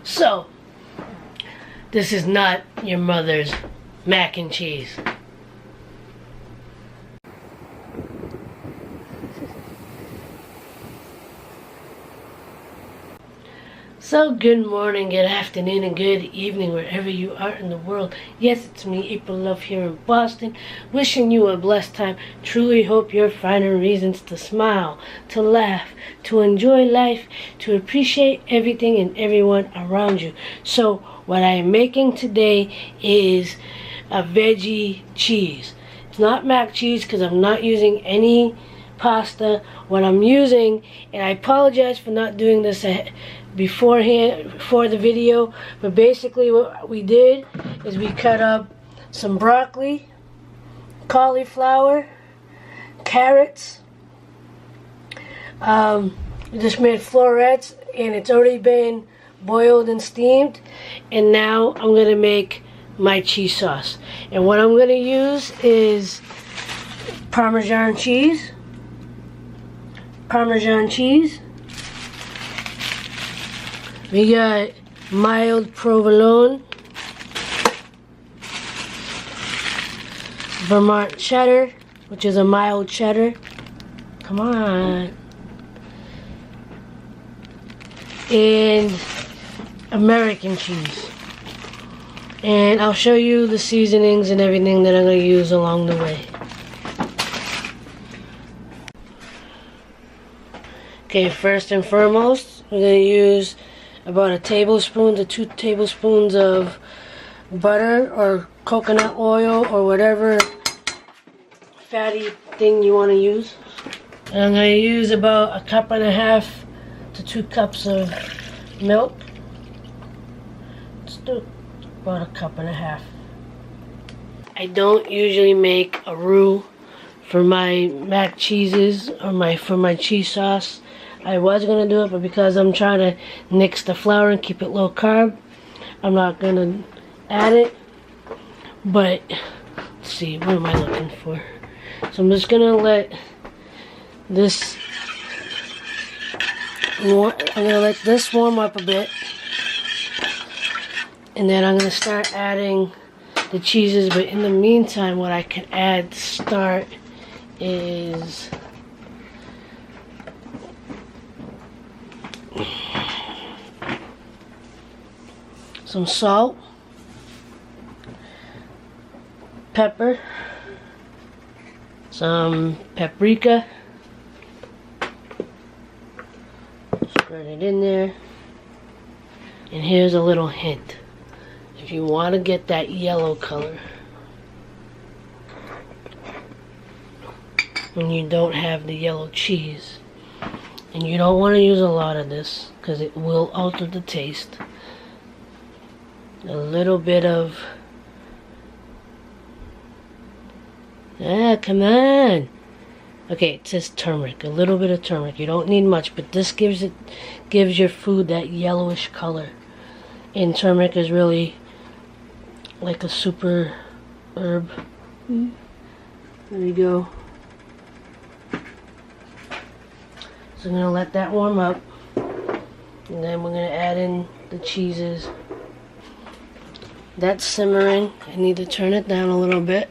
So, this is not your mother's mac and cheese. So, good morning, good afternoon, and good evening, wherever you are in the world. Yes, it's me, April Love, here in Boston, wishing you a blessed time. Truly hope you're finding reasons to smile, to laugh, to enjoy life, to appreciate everything and everyone around you. So, what I am making today is a veggie cheese. It's not mac cheese because I'm not using any pasta. What I'm using, and I apologize for not doing this beforehand before the video, but basically what we did is we cut up some broccoli, cauliflower, carrots, just made florets, and it's already been boiled and steamed. And now I'm going to make my cheese sauce, and what I'm going to use is Parmesan cheese, we got mild provolone, Vermont cheddar, which is a mild cheddar, come on, and American cheese. And I'll show you the seasonings and everything that I'm going to use along the way. Okay, first and foremost, we're going to use about a tablespoon to 2 tablespoons of butter or coconut oil or whatever fatty thing you want to use. And I'm going to use about 1.5 cups to 2 cups of milk. Let's do about 1.5 cups. I don't usually make a roux for my mac cheeses or for my cheese sauce. I was going to do it, but because I'm trying to mix the flour and keep it low carb, I'm not going to add it. But, let's see, what am I looking for? So I'm just going to let this warm up a bit. And then I'm going to start adding the cheeses. But in the meantime, what I can add to start is some salt, pepper, some paprika, spread it in there, and here's a little hint. If you want to get that yellow color, and you don't have the yellow cheese, and you don't want to use a lot of this because it will alter the taste, a little bit of, come on. Okay, it says turmeric, a little bit of turmeric. You don't need much, but this gives your food that yellowish color. And turmeric is really like a super herb. There you go. So I'm gonna let that warm up, and then we're gonna add in the cheeses. That's simmering. I need to turn it down a little bit.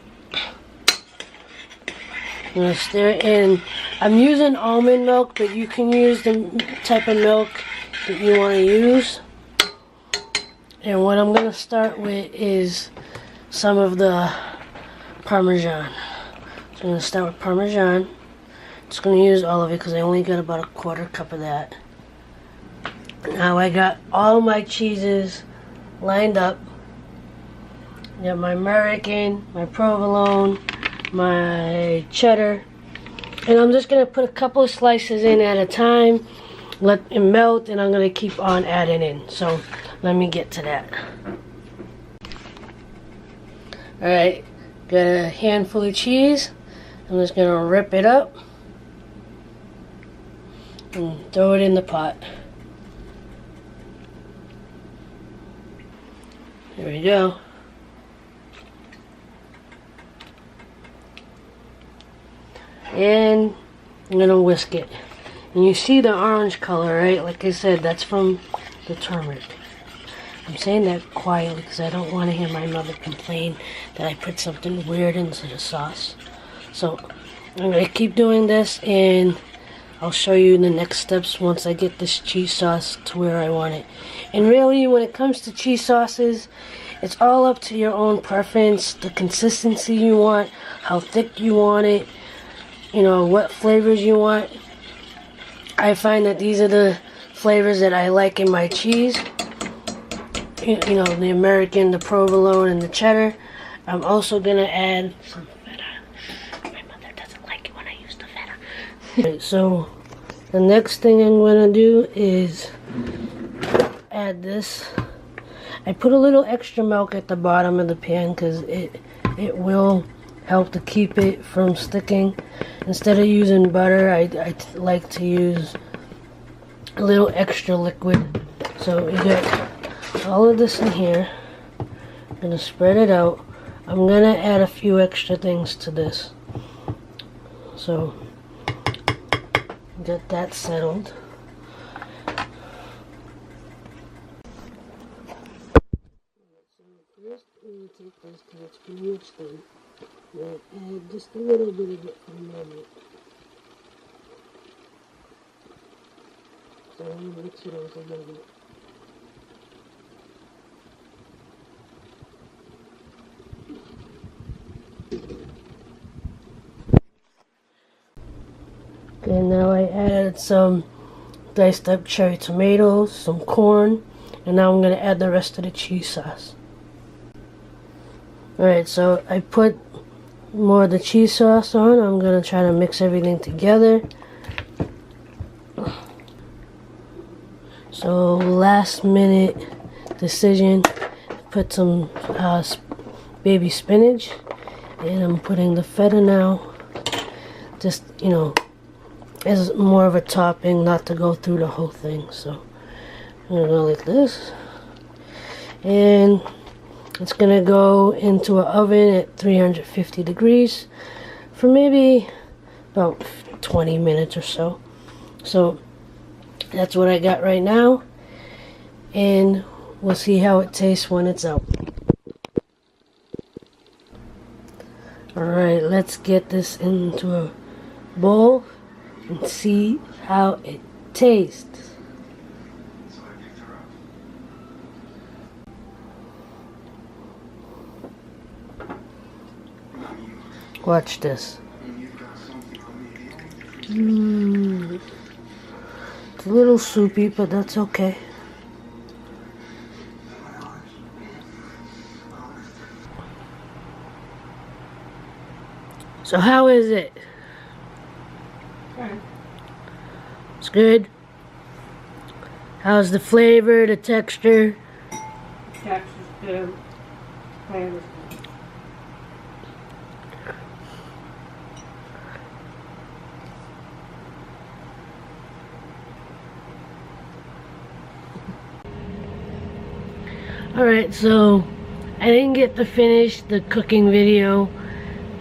I'm going to stir it in. I'm using almond milk, but you can use the type of milk that you want to use. And what I'm going to start with is some of the Parmesan. So I'm going to start with Parmesan. Just going to use all of it because I only got about 1/4 cup of that. Now I got all my cheeses lined up. I got my American, my provolone, my cheddar, and I'm just going to put a couple of slices in at a time, let it melt, and I'm going to keep on adding in. So let me get to that. Alright, got a handful of cheese. I'm just going to rip it up and throw it in the pot. There we go. And I'm going to whisk it. And you see the orange color, right? Like I said, that's from the turmeric. I'm saying that quietly because I don't want to hear my mother complain that I put something weird into the sauce. So I'm going to keep doing this, and I'll show you the next steps once I get this cheese sauce to where I want it. And really, when it comes to cheese sauces, it's all up to your own preference, the consistency you want, how thick you want it, you know, what flavors you want. I find that these are the flavors that I like in my cheese. You know, the American, the provolone, and the cheddar. I'm also going to add some feta. My mother doesn't like it when I use the feta. Right, so the next thing I'm going to do is add this. I put a little extra milk at the bottom of the pan because it will help to keep it from sticking. Instead of using butter, I like to use a little extra liquid. So you get all of this in here. I'm going to spread it out. I'm going to add a few extra things to this. So get that settled. First, I'm going to take this because it's pretty much done. I'm going to add just a little bit of it for the moment. So I'm going to mix it over a little bit. Okay, now I added some diced up cherry tomatoes, some corn, and now I'm going to add the rest of the cheese sauce. Alright, so I put more of the cheese sauce on. I'm going to try to mix everything together. So last minute decision, put some baby spinach, and I'm putting the feta now. Just, you know, as more of a topping, not to go through the whole thing. So I'm going to go like this. And it's going to go into an oven at 350 degrees for maybe about 20 minutes or so. So that's what I got right now. And we'll see how it tastes when it's out. Alright, let's get this into a bowl and see how it tastes. Watch this. It's a little soupy, but that's okay. So how is it? It's good. How's the flavor, the texture? Texture's good. Flavor's good. Alright, so I didn't get to finish the cooking video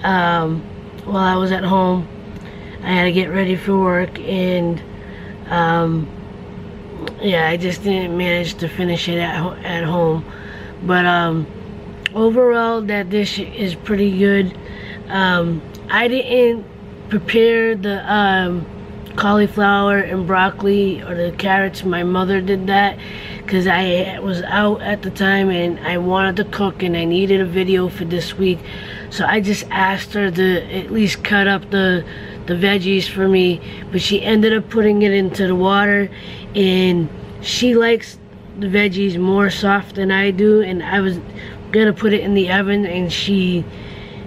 while I was at home. I had to get ready for work, and yeah, I just didn't manage to finish it at home. But overall, that dish is pretty good. I didn't prepare the cauliflower and broccoli or the carrots. My mother did that because I was out at the time and I wanted to cook and I needed a video for this week. So I just asked her to at least cut up the veggies for me, but she ended up putting it into the water, and she likes the veggies more soft than I do, and I was gonna put it in the oven, and she,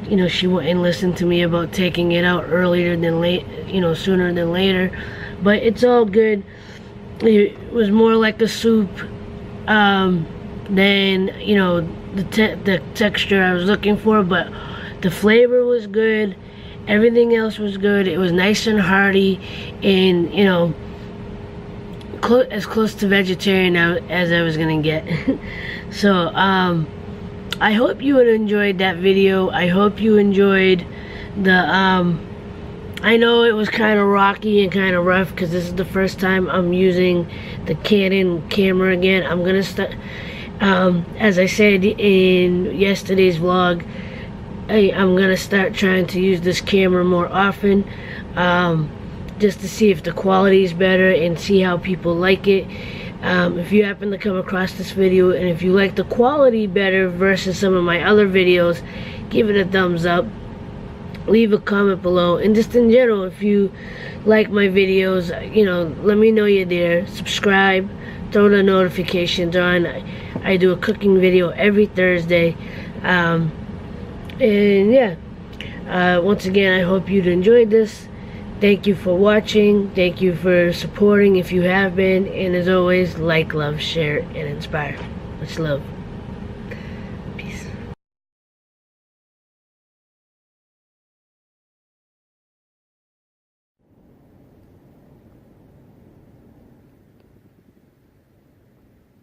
you know, she wouldn't listen to me about taking it out earlier than late, you know, sooner than later. But it's all good. It was more like a soup than, you know, the texture I was looking for, but the flavor was good. Everything else was good. It was nice and hearty, and, you know, as close to vegetarian as I was gonna get. So I hope you enjoyed that video. I hope you enjoyed the I know it was kind of rocky and kind of rough because this is the first time I'm using the Canon camera again. I'm gonna start, As I said in yesterday's vlog, I'm gonna start trying to use this camera more often, just to see if the quality is better and see how people like it. If you happen to come across this video and if you like the quality better versus some of my other videos, give it a thumbs up, leave a comment below, and just in general, if you like my videos, you know, let me know you're there. Subscribe, throw the notifications on. I do a cooking video every Thursday, and yeah, once again, I hope you enjoyed this. Thank you for watching. Thank you for supporting if you have been. And as always, like, love, share, and inspire. Much love.